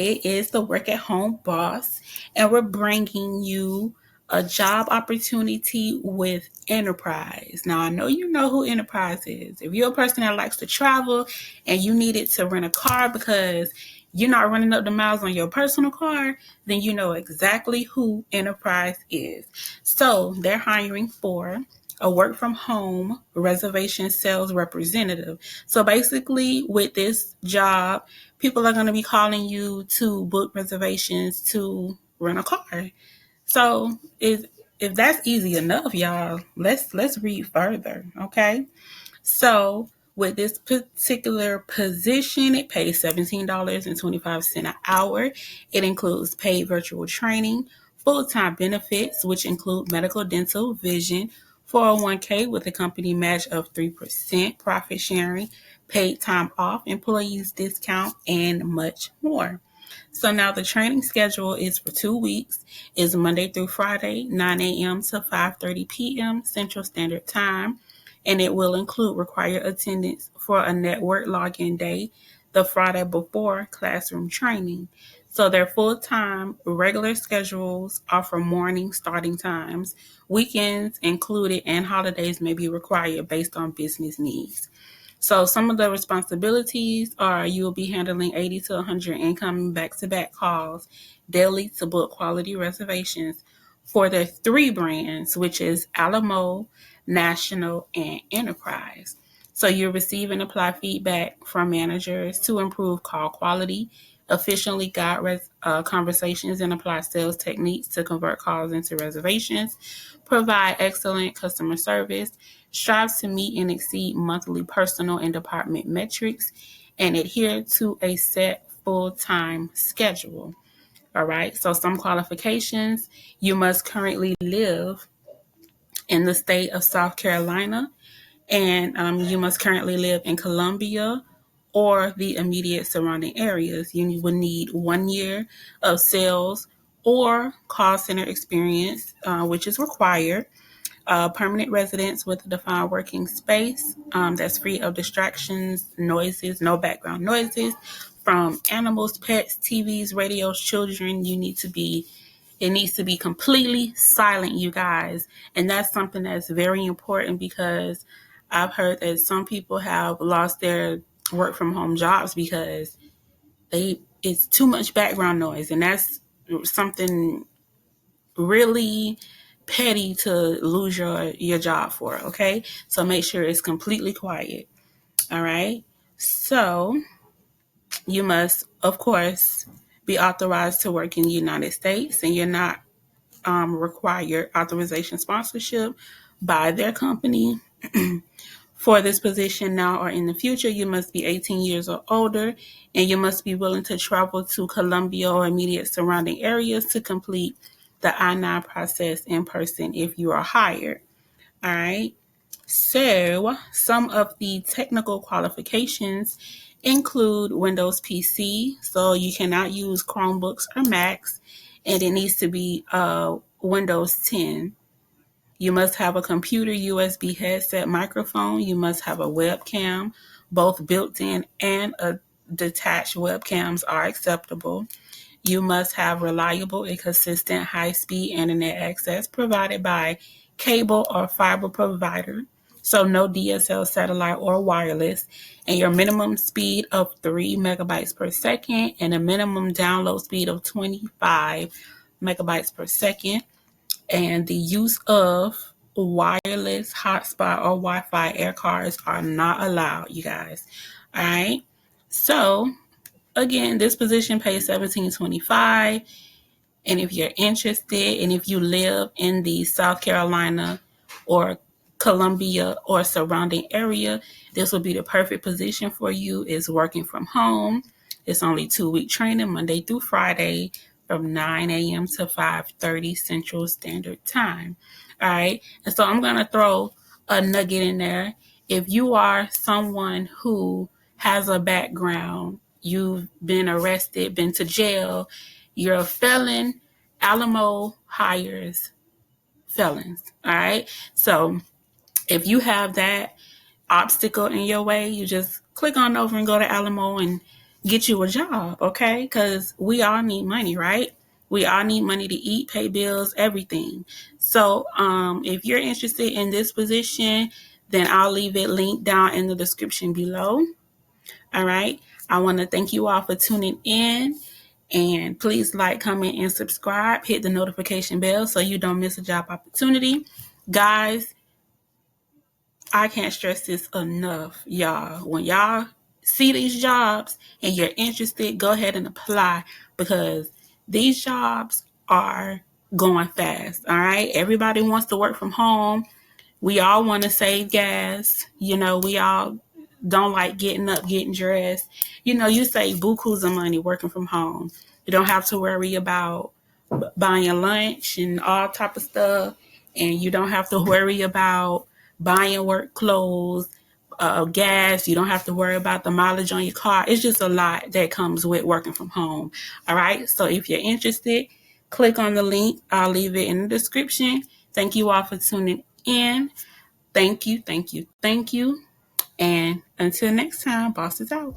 It is the Work at Home Boss, and we're bringing you a job opportunity with Enterprise. Now, I know you know who Enterprise is. If you're a person that likes to travel and you needed to rent a car because you're not running up the miles on your personal car, then you know exactly who Enterprise is. So they're hiring for a work from home reservation sales representative. So basically, with this job, people are going to be calling you to book reservations to rent a car. So if that's easy enough, y'all, let's read further, okay? So with this particular position, it pays $17.25 an hour. It includes paid virtual training, full-time benefits, which include medical, dental, vision, 401k with a company match of 3%, profit sharing, paid time off, employees discount, and much more. So now the training schedule is for 2 weeks. It's Monday through Friday, 9 a.m. to 5:30 p.m. Central Standard Time, and it will include required attendance for a network login day the Friday before classroom training. So their full-time regular schedules are for morning starting times. Weekends included and holidays may be required based on business needs. So some of the responsibilities are you will be handling 80 to 100 incoming back-to-back calls daily to book quality reservations for their three brands, which is Alamo, National, and Enterprise. So you receive and apply feedback from managers to improve call quality, efficiently guide conversations, and apply sales techniques to convert calls into reservations, provide excellent customer service, strives to meet and exceed monthly personal and department metrics, and adhere to a set full-time schedule. All right, so some qualifications: you must currently live in the state of South Carolina, and you must currently live in Columbia or the immediate surrounding areas. You will need 1 year of sales or call center experience, which is required. Permanent residence with a defined working space that's free of distractions, noises, no background noises from animals, pets, TVs, radios, children. It needs to be completely silent, you guys. And that's something that's very important because I've heard that some people have lost their work from home jobs because it's too much background noise. And that's something really petty to lose your job for, okay? So make sure it's completely quiet. All right. So you must, of course, be authorized to work in the United States, and you're not required authorization sponsorship by their company. For this position now or in the future, you must be 18 years or older, and you must be willing to travel to Columbia or immediate surrounding areas to complete the I-9 process in person if you are hired. All right. So some of the technical qualifications include Windows PC. So you cannot use Chromebooks or Macs, and it needs to be Windows 10. You must have a computer, USB headset, microphone. You must have a webcam. Both built-in and detached webcams are acceptable. You must have reliable and consistent high-speed internet access provided by cable or fiber provider. So no DSL, satellite, or wireless. And your minimum speed of 3 megabytes per second and a minimum download speed of 25 megabytes per second. And the use of wireless hotspot or Wi-Fi air cards are not allowed, you guys. All right. So again, this position pays $17.25. And if you're interested, and if you live in the South Carolina or Columbia or surrounding area, this will be the perfect position for you. It's working from home. It's only 2-week training, Monday through Friday, from 9 a.m. to 5:30 Central Standard Time. All right. And so I'm going to throw a nugget in there. If you are someone who has a background, you've been arrested, been to jail, you're a felon, Alamo hires felons. All right. So if you have that obstacle in your way, you just click on over and go to Alamo, and get you a job, okay? Because we all need money, right? We all need money to eat, pay bills, everything. So if you're interested in this position, then I'll leave it linked down in the description below. All right. I want to thank you all for tuning in. And please like, comment, and subscribe. Hit the notification bell so you don't miss a job opportunity. Guys, I can't stress this enough, y'all. When y'all see these jobs and you're interested, go ahead and apply, because these jobs are going fast. All right. Everybody wants to work from home. We all want to save gas. We all don't like getting up, getting dressed. You save bukus of money working from home. You don't have to worry about buying lunch and all type of stuff. And you don't have to worry about buying work clothes, gas. You don't have to worry about the mileage on your car. It's just a lot that comes with working from home. All right. So if you're interested, click on the link. I'll leave it in the description. Thank you all for tuning in. Thank you, thank you, thank you. And until next time, boss is out.